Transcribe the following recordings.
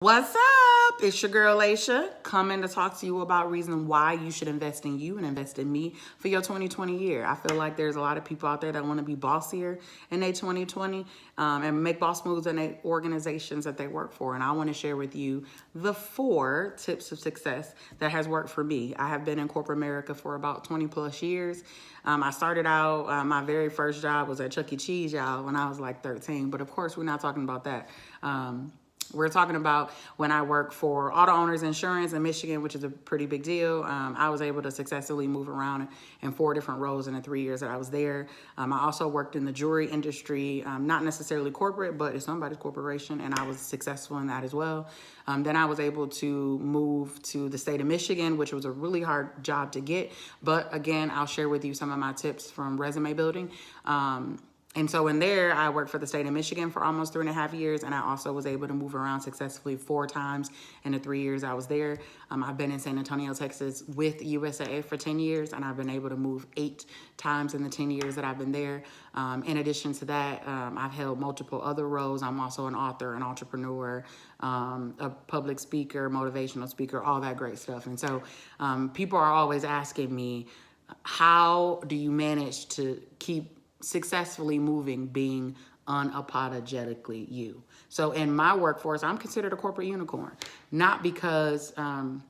What's up? It's your girl Aisha coming to talk to you about reasons why you should invest in you and invest in me for your 2020 year. I feel like there's a lot of people out there that want to be bossier in their 2020 and make boss moves in their organizations that they work for. And I want to share with you the 4 tips of success that has worked for me. I have been in corporate America for about 20 plus years. I started out, my very first job was at Chuck E. Cheese, y'all, when I was like 13. But of course, we're not talking about that. We're talking about when I worked for Auto Owners Insurance in Michigan, which is a pretty big deal. I was able to successfully move around in 4 different roles in the 3 years that I was there. I also worked in the jewelry industry, not necessarily corporate, but it's somebody's corporation, and I was successful in that as well. Then I was able to move to the state of Michigan, which was a really hard job to get. But again, I'll share with you some of my tips from resume building. And so in there, I worked for the state of Michigan for almost 3.5 years, and I also was able to move around successfully 4 times in the 3 years I was there. I've been in San Antonio, Texas with USAA for 10 years, and I've been able to move 8 times in the 10 years that I've been there. In addition to that, I've held multiple other roles. I'm also an author, an entrepreneur, a public speaker, motivational speaker, all that great stuff. And so people are always asking me, how do you manage to keep successfully moving, being unapologetically you? So in my workforce, I'm considered a corporate unicorn, not because I'm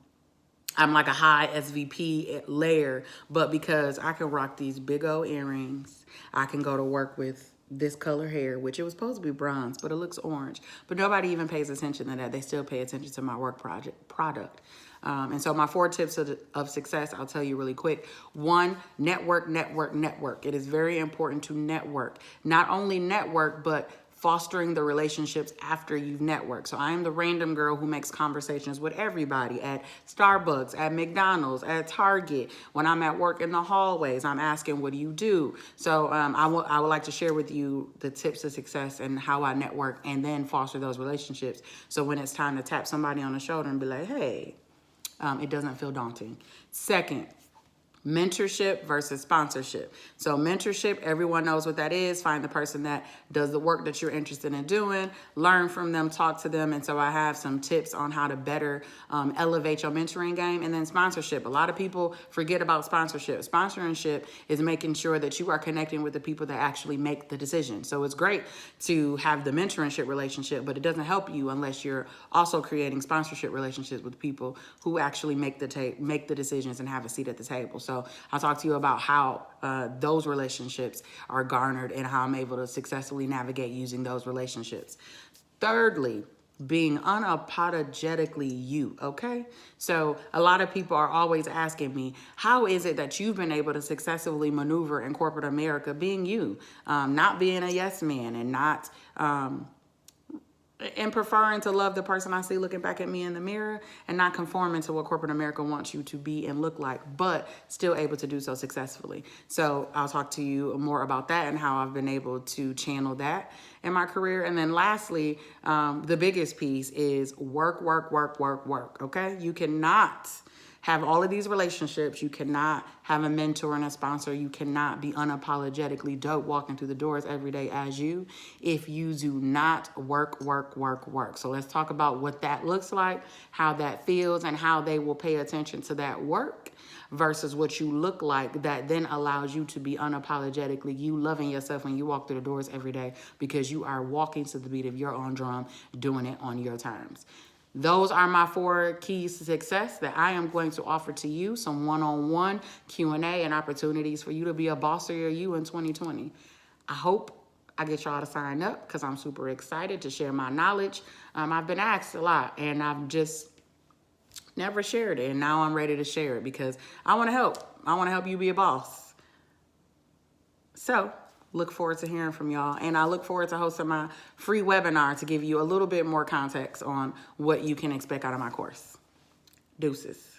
like a high SVP layer, but because I can rock these big old earrings. I can go to work with this color hair, which it was supposed to be bronze, but it looks orange. But nobody even pays attention to that. They still pay attention to my work product. And so my 4 tips of success, I'll tell you really quick. 1, network, network, network. It is very important to network. Not only network, but fostering the relationships after you've networked. So I am the random girl who makes conversations with everybody at Starbucks, at McDonald's, at Target. When I'm at work in the hallways, I'm asking, what do you do? So I would like to share with you the tips of success and how I network and then foster those relationships. So when it's time to tap somebody on the shoulder and be like, hey, it doesn't feel daunting. 2nd, mentorship versus sponsorship. So mentorship, everyone knows what that is. Find the person that does the work that you're interested in doing, learn from them, talk to them. And so I have some tips on how to better elevate your mentoring game. And then sponsorship. A lot of people forget about sponsorship. Sponsorship is making sure that you are connecting with the people that actually make the decision. So it's great to have the mentorship relationship, but it doesn't help you unless you're also creating sponsorship relationships with people who actually make the decisions and have a seat at the table. So I'll talk to you about how those relationships are garnered and how I'm able to successfully navigate using those relationships. Thirdly, being unapologetically you, okay? So a lot of people are always asking me, how is it that you've been able to successfully maneuver in corporate America being you, not being a yes man and not... and preferring to love the person I see looking back at me in the mirror and not conforming to what corporate America wants you to be and look like, but still able to do so successfully. So I'll talk to you more about that and how I've been able to channel that in my career. And then lastly, the biggest piece is work, work, work, work, work, okay? You cannot have all of these relationships. You cannot have a mentor and a sponsor. You cannot be unapologetically dope walking through the doors every day as you if you do not work, work, work, work. So let's talk about what that looks like, how that feels, and how they will pay attention to that work versus what you look like that then allows you to be unapologetically you, loving yourself when you walk through the doors every day because you are walking to the beat of your own drum, doing it on your terms. Those are my 4 keys to success that I am going to offer to you, some one-on-one Q&A and opportunities for you to be a bossier you in 2020. I hope I get y'all to sign up because I'm super excited to share my knowledge. I've been asked a lot and I've just never shared it. And now I'm ready to share it because I want to help. I want to help you be a boss. So look forward to hearing from y'all. And I look forward to hosting my free webinar to give you a little bit more context on what you can expect out of my course. Deuces.